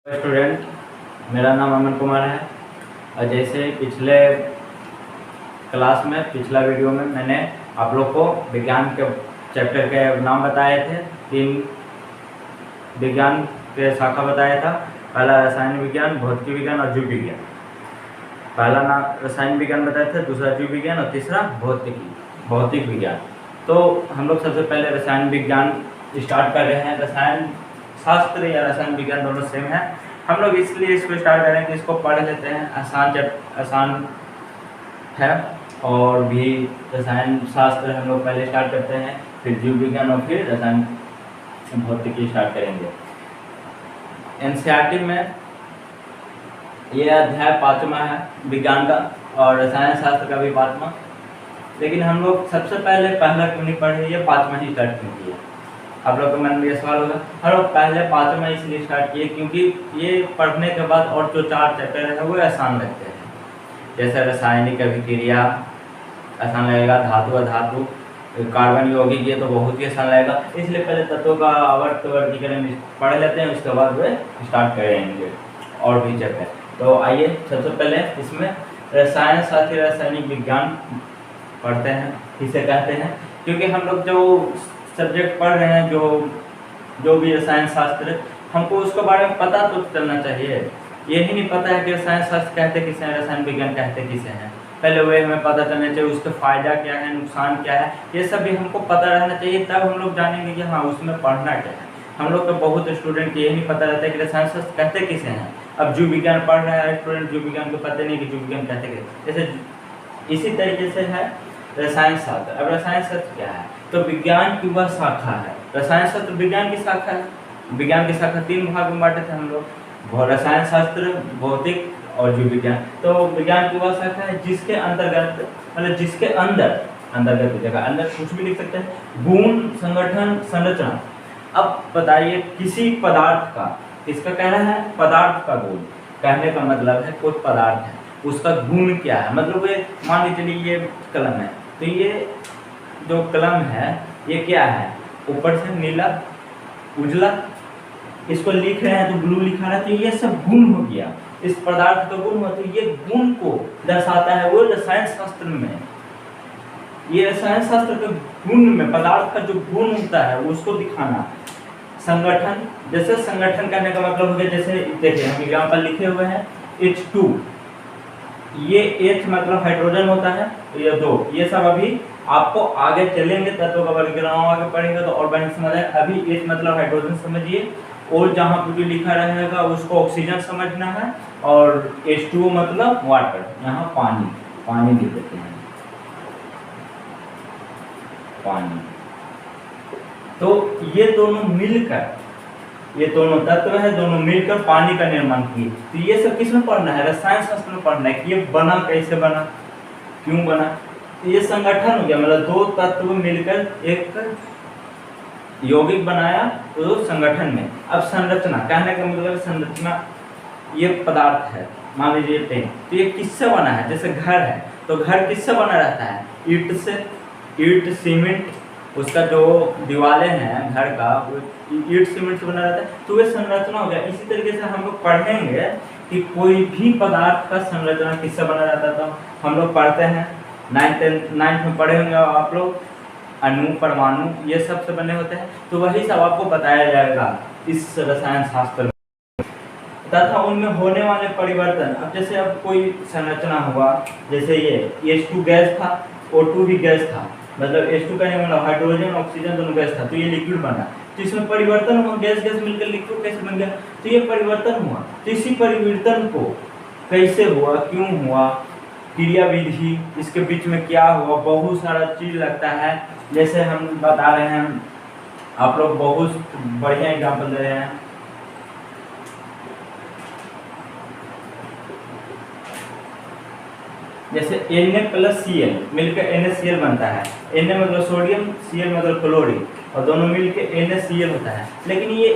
Student, मेरा नाम अमन कुमार है। और जैसे पिछले क्लास में पिछला वीडियो में मैंने आप लोग को विज्ञान के चैप्टर के नाम बताए थे। 3 विज्ञान के शाखा बताया था। पहला रसायन विज्ञान, भौतिक विज्ञान और जीव विज्ञान। पहला नाम रसायन विज्ञान बताए थे, दूसरा जीव विज्ञान और तीसरा भौतिक विज्ञान। तो हम लोग सबसे पहले रसायन विज्ञान स्टार्ट कर रहे हैं। रसायन शास्त्र या रसायन विज्ञान दोनों सेम है। हम लोग इसलिए इसको स्टार्ट करें कि इसको पढ़ लेते हैं, आसान है। और भी रसायन शास्त्र हम लोग पहले स्टार्ट करते हैं, फिर जीव विज्ञान और फिर रसायन भौतिकी स्टार्ट करेंगे। एनसीईआरटी में ये अध्याय 5वां है विज्ञान का, और रसायन शास्त्र का भी 5वां। लेकिन हम लोग सबसे पहले पहला क्यों नहीं पढ़े, ये 5वां ही स्टार्ट क्यों किया? आप लोग के मन में ये सवाल होगा। हम लोग पहले 5वां इसलिए स्टार्ट किए क्योंकि ये पढ़ने के बाद और जो 4 चैप्टर है वो आसान लगते हैं। जैसे रासायनिक अभिक्रिया आसान लगेगा, धातु अधातु, कार्बन यौगिक, ये तो बहुत ही आसान लगेगा। इसलिए पहले तत्वों का आवर्त वर्गीकरण पढ़ लेते हैं, उसके बाद वे स्टार्ट करेंगे और भी चैप्टर। तो आइए सबसे पहले इसमें रसायन शास्त्र, रासायनिक विज्ञान पढ़ते हैं, इसे कहते हैं। क्योंकि हम लोग जो सब्जेक्ट पढ़ रहे हैं, जो भी रसायन शास्त्र, हमको उसके बारे में पता तो चलना चाहिए। यही नहीं पता है कि रसायन शास्त्र कहते किसे हैं, रसायन विज्ञान कहते किसे हैं। पहले वे हमें पता चलना चाहिए, उसके फायदा क्या है, नुकसान क्या है, ये सब भी हमको पता रहना चाहिए। तब हम लोग जानेंगे कि हाँ उसमें पढ़ना क्या है। हम लोग के बहुत स्टूडेंट को यही नहीं पता रहता है कि रसायन शास्त्र कहते किसे हैं। अब जीव विज्ञान पढ़ रहा है स्टूडेंट, जीव विज्ञान को पता नहीं कि जीव विज्ञान कहते किसे। जैसे इसी तरीके से है रसायन शास्त्र। अब रसायन शास्त्र क्या है? तो विज्ञान की वह शाखा है। रसायन शास्त्र विज्ञान की शाखा है। विज्ञान की शाखा 3 भाग में बांटे थे हम लोग, रसायन शास्त्र, भौतिक और जीव विज्ञान। तो विज्ञान की वह शाखा है जिसके अंतर्गत, मतलब जिसके अंतर्गत की जगह अंदर कुछ भी लिख सकते हैं, गुण, संगठन, संरचना। अब बताइए किसी पदार्थ का, किसका कहना है? पदार्थ का गुण। कहने का मतलब है कोई पदार्थ है, उसका गुण क्या है। मतलब ये मान लीजिए ये कलम है, तो ये जो कलम है ये क्या है? ऊपर से नीला, उजला, इसको लिख रहे हैं तो ब्लू लिखा रहा है, तो ये सब गुण हो गया। इस पदार्थ का गुण हो, तो ये गुण को दर्शाता है वो रसायन शास्त्र में। ये रसायन शास्त्र के गुण में पदार्थ का जो गुण होता है उसको दिखाना। संगठन, जैसे संगठन करने का मतलब हो गया, जैसे देखिए हम एग्जाम्पल लिखे हुए हैं H2, ये H मतलब हाइड्रोजन होता है, तो ये 2, ये सब अभी आपको आगे चलेंगे तत्वों का वर्गीकरण आगे पढ़ेंगे तो और बढ़िया समझ आएगा। अभी H मतलब हाइड्रोजन समझिए, और जहाँ पर भी लिखा रहेगा उसको ऑक्सीजन समझना है, और H2 मतलब वाटर, यहाँ पानी लिख देते हैं, पानी। तो ये दोनों मिलकर, ये दोनों तत्व है, दोनों मिलकर पानी का निर्माण किए। तो ये सब किस में पढ़ना है? रसायन शास्त्र में पढ़ना है कि ये बना कैसे बना, क्यों बना। तो ये संगठन हो गया, मतलब 2 तत्व मिलकर एक यौगिक बनाया, तो संगठन में। अब संरचना, कहने का मतलब संरचना, ये पदार्थ है, मान लीजिए पेन, तो ये किससे बना है? जैसे घर है, तो घर किससे बना रहता है? ईंट से, ईंट, सीमेंट, उसका जो दीवारें हैं घर का वो ईंट सीमेंट से बना रहता है, तो वे संरचना हो गया। इसी तरीके से हम लोग पढ़ेंगे कि कोई भी पदार्थ का संरचना किससे बना रहता था। हम लोग पढ़ते हैं 9th में पढ़े होंगे आप लोग, अणु, परमाणु, ये सब से बने होते हैं। तो वही सब आपको बताया जाएगा इस रसायन शास्त्र में, तथा उनमें होने वाले परिवर्तन। अब जैसे अब कोई संरचना हुआ, जैसे ये H2 गैस था, O2 भी गैस था, मतलब H2 का मतलब हाइड्रोजन ऑक्सीजन दोनों गैस था, तो ये लिक्विड बना। तो इसमें परिवर्तन हुआ, गैस मिलकर लिक्विड कैसे बन गया? तो ये परिवर्तन हुआ। तो इसी परिवर्तन को कैसे हुआ, क्यों हुआ, क्रिया विधि, इसके बीच में क्या हुआ, बहुत सारा चीज लगता है। जैसे हम बता रहे हैं, आप लोग बहुत बढ़िया एग्जाम्पल दे रहे हैं। जैसे Na+Cl मिलकर NaCl बनता है। Na मतलब सोडियम, Cl मतलब क्लोरीन, और दोनों मिलकर NaCl होता है। लेकिन ये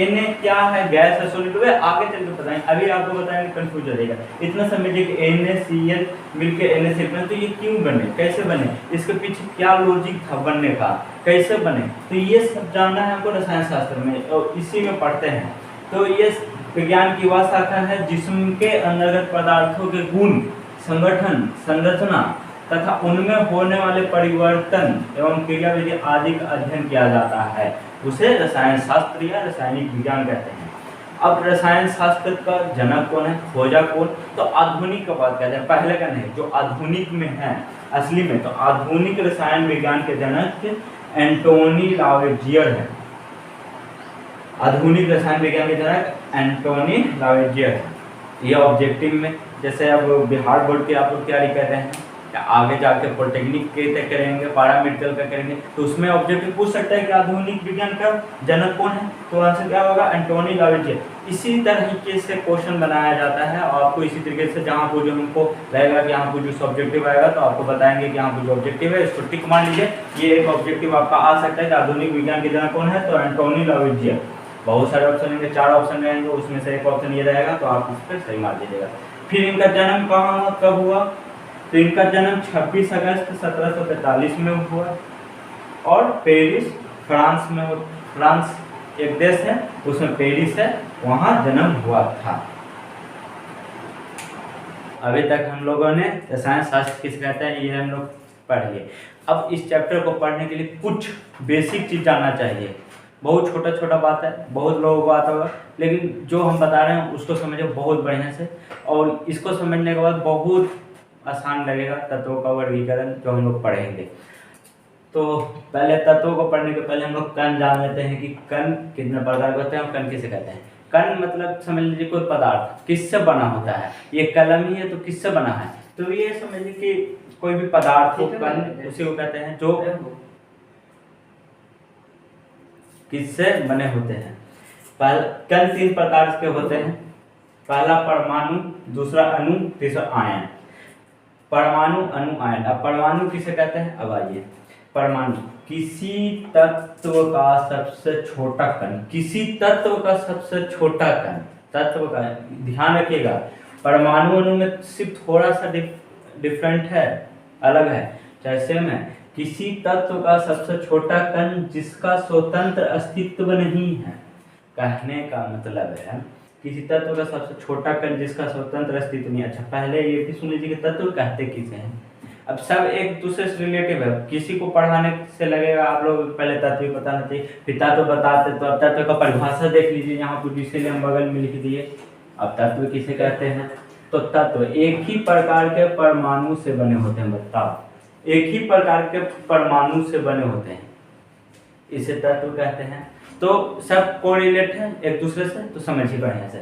Na क्या है? गैस है, सॉलिड है, आगे चल के बताएंगे। अभी आपको बताएंगे कंफ्यूज हो जाएगा। इतना समझिए कि NaCl मिलकर NaCl बने, तो ये क्यों बने, कैसे बने, इसके पीछे क्या लॉजिक था बनने का, कैसे बने, तो ये सब जानना है हमको रसायन शास्त्र में, और इसी में पढ़ते हैं। तो ये विज्ञान की वह शाखा है जिसके अंतर्गत पदार्थों के गुण, संगठन, संरचना तथा उनमें होने वाले परिवर्तन एवं क्रियाविधि आदि का अध्ययन किया जाता है। उसे रसायन शास्त्र या रासायनिक विज्ञान कहते हैं। अब रसायन शास्त्र का जनक कौन है, खोजा कौन? तो आधुनिक का बात कहते हैं, पहले का नहीं, जो आधुनिक में है असली में। तो आधुनिक रसायन विज्ञान के जनक एंटोनी लावेजियर है। आधुनिक रसायन विज्ञान के जनक एंटोनी लावेजियर है। ये ऑब्जेक्टिव में, जैसे अब बिहार बोर्ड की आप लोग तैयारी कर रहे हैं या आगे जाके पॉलिटेक्निक के करेंगे, पैरामेडिकल का करेंगे, तो उसमें ऑब्जेक्टिव पूछ सकता है कि आधुनिक विज्ञान का जनक कौन है, तो आंसर क्या होगा, एंटोनी लावेजियर। इसी तरीके से क्वेश्चन बनाया जाता है और आपको इसी तरीके से जहाँ पर जो हमको रहेगा कि यहाँ पर जो ऑब्जेक्टिव आएगा तो आपको बताएंगे कि यहाँ पर जो ऑब्जेक्टिव है इसको टिक मान लीजिए। ये एक ऑब्जेक्टिव आपका आ सकता है कि आधुनिक विज्ञान के जनक कौन है, तो एंटोनी लावेजियर। बहुत सारे ऑप्शन रहेंगे, 4 ऑप्शन रहेंगे, उसमें से एक ऑप्शन ये रहेगा, तो आप इस पर सही मार दीजिएगा। फिर इनका जन्म कहाँ हुआ, कब हुआ? तो इनका जन्म 26 अगस्त 1743 में हुआ और पेरिस, फ्रांस में। फ्रांस एक देश है, उसमें पेरिस है, वहाँ जन्म हुआ था। अभी तक हम लोगों ने रसायन शास्त्र किसे कहते हैं ये हम लोग पढ़ लिए। अब इस चैप्टर को पढ़ने के लिए कुछ बेसिक चीज़ जानना चाहिए। बहुत छोटा छोटा बात है, बहुत लोगों को आता होगा, लेकिन जो हम बता रहे हैं उसको समझो बहुत बढ़िया से, और इसको समझने के बाद बहुत आसान लगेगा तत्वों का वर्गीकरण जो हम लोग पढ़ेंगे। तो पहले तत्वों को पढ़ने के पहले हम लोग कण जान लेते हैं कि कण कितने प्रकार के होते हैं और कण किसे कहते हैं। कण मतलब समझ लीजिए कोई पदार्थ किससे बना होता है, ये कलम ही है तो किससे बना है, तो ये समझ लीजिए कि कोई भी पदार्थ हो, कण उसी को कहते हैं जो किससे बने होते हैं। कण 3 प्रकार के होते हैं, पहला परमाणु, दूसरा अणु, तीसरा आयन। परमाणु, अणु, आयन। अब परमाणु किसे कहते हैं, अब आइए। परमाणु किसी तत्व का सबसे छोटा कण, किसी तत्व का सबसे छोटा कण, तत्व का ध्यान रखिएगा। परमाणु अणु में सिर्फ थोड़ा सा डिफरेंट है, अलग है, चाहे सेम है। किसी तत्व का सबसे छोटा कण जिसका स्वतंत्र अस्तित्व नहीं है, कहने का मतलब है किसी तत्व का सबसे छोटा कण जिसका स्वतंत्र अस्तित्व नहीं। अच्छा, पहले ये भी सुन लीजिए कि तत्व कहते किसे हैं। अब सब एक दूसरे से रिलेटिव है, किसी को पढ़ाने से लगेगा आप लोग पहले तत्व बताना चाहिए, फिर तत्व बताते, तो अब तत्व का परिभाषा देख लीजिए, यहाँ पर इसीलिए हम बगल में लिख दिए। अब तत्व किसे कहते हैं, तो तत्व एक ही प्रकार के परमाणु से बने होते हैं। बताओ, एक ही प्रकार के परमाणु से बने होते हैं, इसे तत्व कहते हैं। तो सब कोरिलेट है एक दूसरे से, तो समझिए बढ़िया से।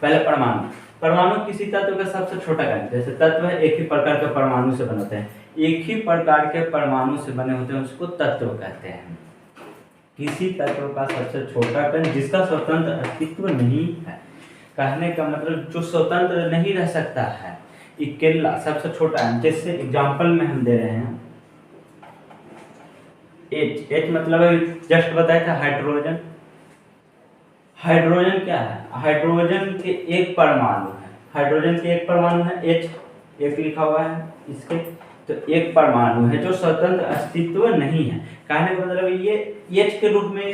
पहले परमाणु, परमाणु किसी तत्व का सबसे छोटा कण, जैसे तत्व है एक ही प्रकार के परमाणु से बने होते हैं, एक ही प्रकार के परमाणु से बने होते हैं, उसको तत्व कहते हैं। किसी तत्व का सबसे छोटा कण जिसका स्वतंत्र अस्तित्व नहीं है, कहने का मतलब जो स्वतंत्र नहीं रह सकता है, अकेला सबसे छोटा है। जैसे एग्जाम्पल में हम दे रहे हैं H, H मतलब जस्ट बताया था हाइड्रोजन। हाइड्रोजन क्या है, हाइड्रोजन के एक परमाणु है, हाइड्रोजन के एक परमाणु है, H एक लिखा हुआ है इसके, तो एक परमाणु है जो स्वतंत्र अस्तित्व नहीं है। कहने का मतलब ये H के रूप में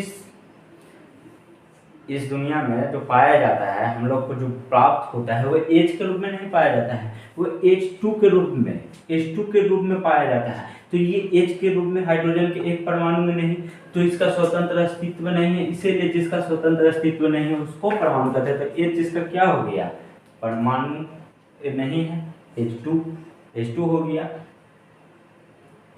इस दुनिया में जो पाया जाता है, हम लोग को जो प्राप्त होता है, वो H के रूप में नहीं पाया जाता है, वो H2 के रूप में, H2 के रूप में पाया जाता है। तो ये H के रूप में, हाइड्रोजन के एक परमाणु में नहीं, तो इसका स्वतंत्र अस्तित्व नहीं है, इसीलिए जिसका स्वतंत्र अस्तित्व नहीं है उसको परमाणु कहते हैं। तो H जिसका क्या हो गया, परमाणु नहीं है, H2 हो गया।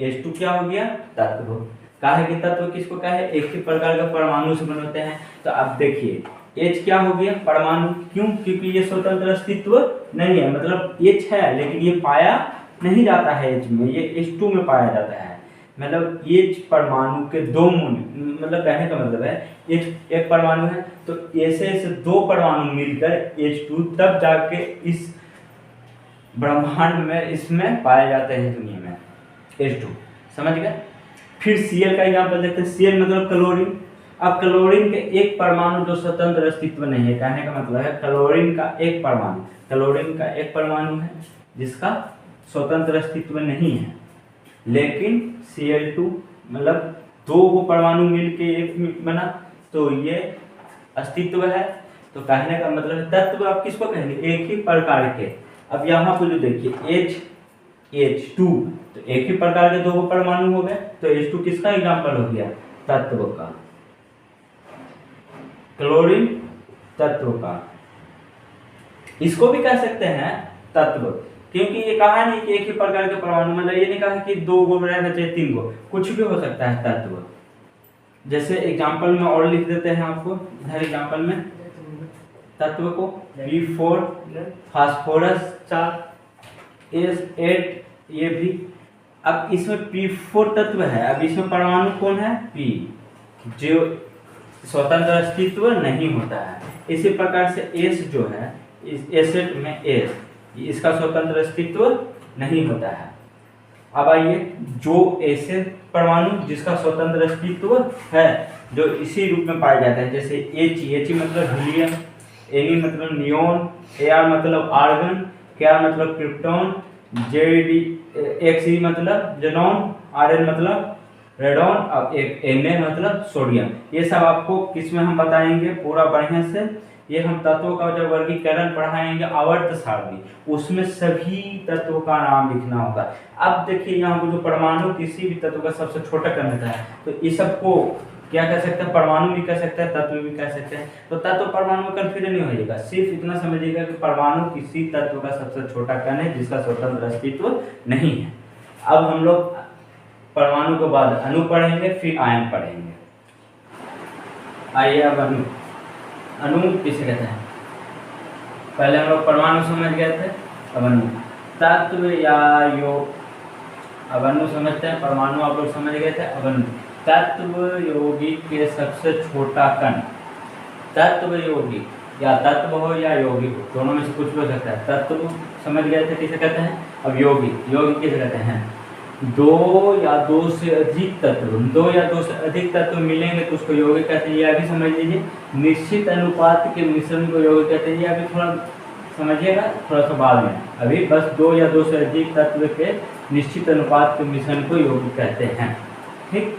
H2 क्या हो गया, तत्व। काहे कि तत्व किसको कहे, एक ही प्रकार का परमाणु से बने होते हैं। तो अब देखिए H क्या हो गया, परमाणु। क्यों, क्योंकि ये स्वतंत्र अस्तित्व नहीं है, मतलब H है लेकिन ये पाया नहीं जाता है H में, ये H2 में पाया जाता है। मतलब H परमाणु के दो मूल, मतलब कहने का मतलब है H एक परमाणु है, तो ऐसे दो परमाणु मिलकर H2, तब जाके इस ब्रह्मांड में इसमें पाए जाते हैं दुनिया में H2। समझ गए। फिर Cl का एग्जाम्पल देखते हैं। Cl मतलब क्लोरीन। अब क्लोरीन के एक परमाणु जो स्वतंत्र अस्तित्व नहीं है, कहने का मतलब है क्लोरीन का एक परमाणु, क्लोरीन का एक परमाणु है जिसका स्वतंत्र अस्तित्व नहीं है, लेकिन Cl2 मतलब दो परमाणु मिलके एक बना, तो ये अस्तित्व है। तो कहने का मतलब है तत्व आप किसको कहेंगे, एक ही प्रकार के। अब यहाँ पे जो देखिए H2, तो एक ही प्रकार के दो परमाणु हो गए, तो H2 किसका एग्जाम्पल हो गया, तत्व का, क्लोरीन तत्व का। इसको भी कह सकते हैं तत्व, क्योंकि ये कहा नहीं कि एक ही प्रकार के परमाणु, मतलब ये नहीं कहा कि 2 गो रहना चाहिए 3 गो, कुछ भी हो सकता है तत्व। जैसे एग्जाम्पल में और लिख देते हैं आपको, इधर एग्जाम्पल में तत्व को P4 फास्फोरस 4 S8 ये भी। अब इसमें P4 तत्व है, अब इसमें परमाणु कौन है, P, जो स्वतंत्र अस्तित्व नहीं होता है। इसी प्रकार से S जो है, इस एसिड में S, इसका स्वतंत्र अस्तित्व नहीं होता है। अब आइए, जो ऐसे परमाणु जिसका स्वतंत्र अस्तित्व है, जो इसी रूप में पाया जाता है, जैसे H मतलब हीलियम, Na मतलब नियोन, Ar मतलब आर्गन, Kr मतलब क्रिप्टॉन, Xe मतलब जेनॉन, Rn मतलब रेडॉन, और Na मतलब सोडियम। ये सब आपको किस में हम बताएंगे पूरा बढ़िया से, ये हम तत्वों का जब वर्गीकरण पढ़ाएंगे आवर्त सारणी, उसमें सभी तत्वों का नाम लिखना होगा। अब देखिए यहाँ पर जो परमाणु किसी भी तत्व का सबसे छोटा कण होता है, तो इस सबको क्या कह सकते हैं, परमाणु भी कह सकते हैं, तत्व भी कह सकते हैं। तो तत्व परमाणु में कंफ्यूजन नहीं होगा, सिर्फ इतना समझिएगा कि परमाणु किसी तत्व का सबसे छोटा कण है जिसका स्वतंत्र अस्तित्व नहीं है। अब हम लोग परमाणु के बाद अणु पढ़ेंगे, फिर आयन पढ़ेंगे। आइए अब अणु किसे कहते हैं, पहले हम लोग परमाणु समझ गए थे, अब अणु तत्व या योग। अब अणु समझते हैं, परमाणु आप लोग समझ गए थे, अब अणु तत्व यौगिक के सबसे छोटा कण। तत्व यौगिक या तत्व हो या यौगिक हो, दोनों में से कुछ भी हो सकता है। तत्व समझ गए थे किसे कहते हैं, अब यौगिक किसे कहते हैं, 2 या 2 से अधिक तत्व, 2 या 2 से अधिक तत्व मिलेंगे तो उसको यौगिक कहते हैं। ये अभी समझ लीजिए, निश्चित अनुपात के मिश्रण को यौगिक कहते हैं। ये अभी थोड़ा समझिएगा, थोड़ा सा बाद में, अभी बस 2 या 2 से अधिक तत्व के निश्चित अनुपात के मिश्रण को यौगिक कहते हैं। ठीक,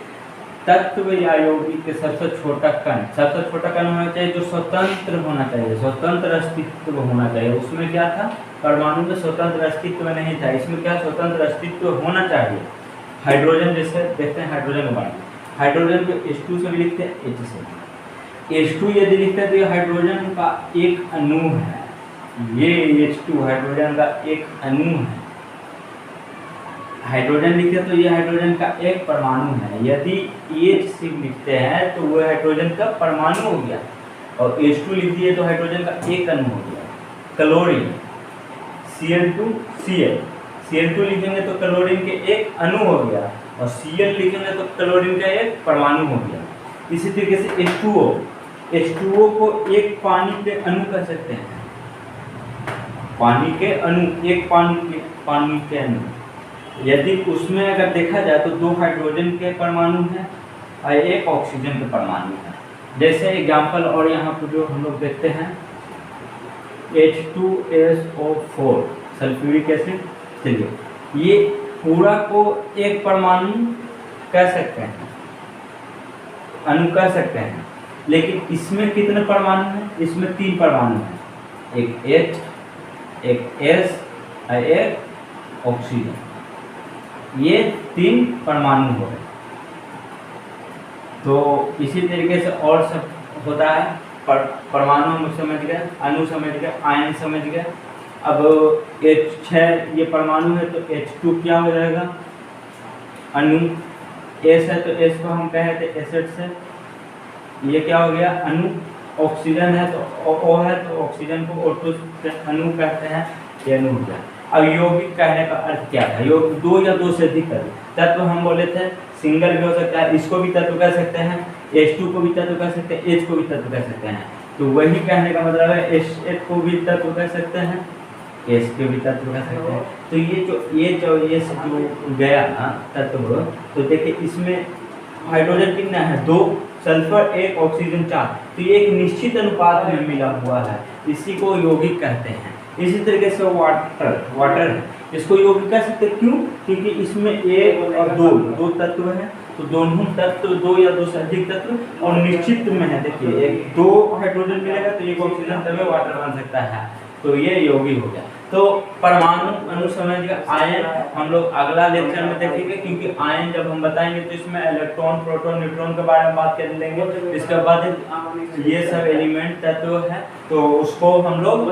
तत्व या यौगिक के सबसे छोटा कण, सबसे छोटा कण होना चाहिए जो स्वतंत्र होना चाहिए, स्वतंत्र अस्तित्व होना चाहिए। उसमें क्या था, परमाणु में स्वतंत्र अस्तित्व नहीं था, इसमें क्या स्वतंत्र अस्तित्व होना चाहिए। हाइड्रोजन जैसे देखते हैं, हाइड्रोजन बांड, हाइड्रोजन को H2 से भी लिखते हैं, H से। H2 यदि लिखते हैं तो ये हाइड्रोजन का एक अणु है, ये H2 हाइड्रोजन का एक अणु है। हाइड्रोजन लिखते तो ये हाइड्रोजन का एक परमाणु है। यदि H लिखते हैं तो वो हाइड्रोजन का परमाणु हो गया, और H2 लिख दिए तो हाइड्रोजन का एक अणु हो गया। क्लोरीन Cl2 लिखेंगे तो क्लोरीन के एक अणु हो गया, और Cl लिखेंगे तो क्लोरीन का एक परमाणु हो गया। इसी तरीके से H2O को एक पानी के अणु कह सकते हैं, पानी के अणु, एक पानी के अणु। यदि उसमें अगर देखा जाए तो 2 हाइड्रोजन के परमाणु हैं और एक ऑक्सीजन के परमाणु है। जैसे एग्जाम्पल और यहाँ पर जो हम लोग देखते हैं, H2SO4 सल्फ्यूरिक एसिड, चलिए ये पूरा को एक परमाणु कह सकते हैं, अणु कह सकते हैं, लेकिन इसमें कितने परमाणु हैं, इसमें 3 परमाणु हैं, एक H, एक S और एक ऑक्सीजन, ये 3 परमाणु हो गए। तो इसी तरीके से और सब होता है, परमाणु हम समझ गए, अणु समझ गए, आयन समझ गए। अब H6 ये परमाणु है तो H2 क्या हो जाएगा, अणु। S है तो S को हम कहे थे एसिड से, ये क्या हो गया, अणु। ऑक्सीजन है तो O है तो ऑक्सीजन को O2 से अणु कहते हैं, ये अणु हो गया। अब यौगिक कहने का अर्थ क्या है, योग 2 या 2 से अधिक तत्व हम बोले थे, सिंगल भी हो सकता है, इसको भी तत्व कह सकते हैं, H2 को भी तत्व कह सकते हैं, H को भी तत्व कह सकते हैं। तो वही कहने का मतलब है H को भी तत्व कह सकते हैं, S को भी तत्व कह सकते हैं। तो ये जो गया ना तत्व, तो देखिए इसमें हाइड्रोजन कितना है, 2, सल्फर 1, ऑक्सीजन 4, तो ये एक निश्चित अनुपात में मिला हुआ है, इसी को यौगिक कहते हैं। इसी तरीके से वाटर है, इसको यौगिक कह सकते हैं, क्यों, क्योंकि इसमें 1 और 2 तत्व हैं, तो दोनों तत्व, दो या दो से अधिक तत्व और निश्चित में है, देखिए एक दो हाइड्रोजन मिलेगा तो एक ऑक्सीजन तब वाटर बन सकता है, तो ये यौगिक हो गया। तो परमाणु अणु समझ गए। आयन हम लोग अगला लेक्चर में देखेंगे, क्योंकि आयन जब हम बताएंगे तो इसमें इलेक्ट्रॉन, प्रोटॉन, न्यूट्रॉन के बारे में बात कर लेंगे। इसके बाद ये सब एलिमेंट तत्व है, तो उसको हम लोग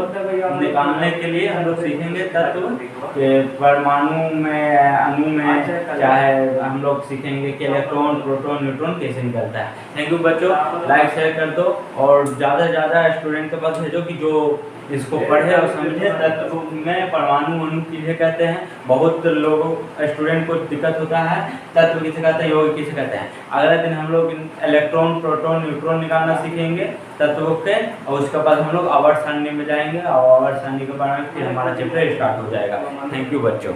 निकालने के लिए हम लोग सीखेंगे तत्व परमाणु में, अणु में, चाहे हम लोग सीखेंगे कि इलेक्ट्रॉन, प्रोटॉन, न्यूट्रॉन कैसे निकलता है। थैंक यू बच्चों, लाइक शेयर कर दो और ज़्यादा से ज़्यादा स्टूडेंट के पास भेजो कि जो इसको पढ़े और समझे। तत्व में परमाणु अणु किसे कहते हैं, बहुत लोगों स्टूडेंट को दिक्कत होता है, तत्व किसे कहते हैं, यौगिक किसे कहते हैं। अगले दिन हम लोग इलेक्ट्रॉन, प्रोटॉन, न्यूट्रॉन निकालना सीखेंगे तत्वों के, और उसके बाद हम लोग आवर्त सारणी में जाएंगे और आवर्त सारणी के बारे में फिर हमारा चैप्टर स्टार्ट हो जाएगा। थैंक यू बच्चों।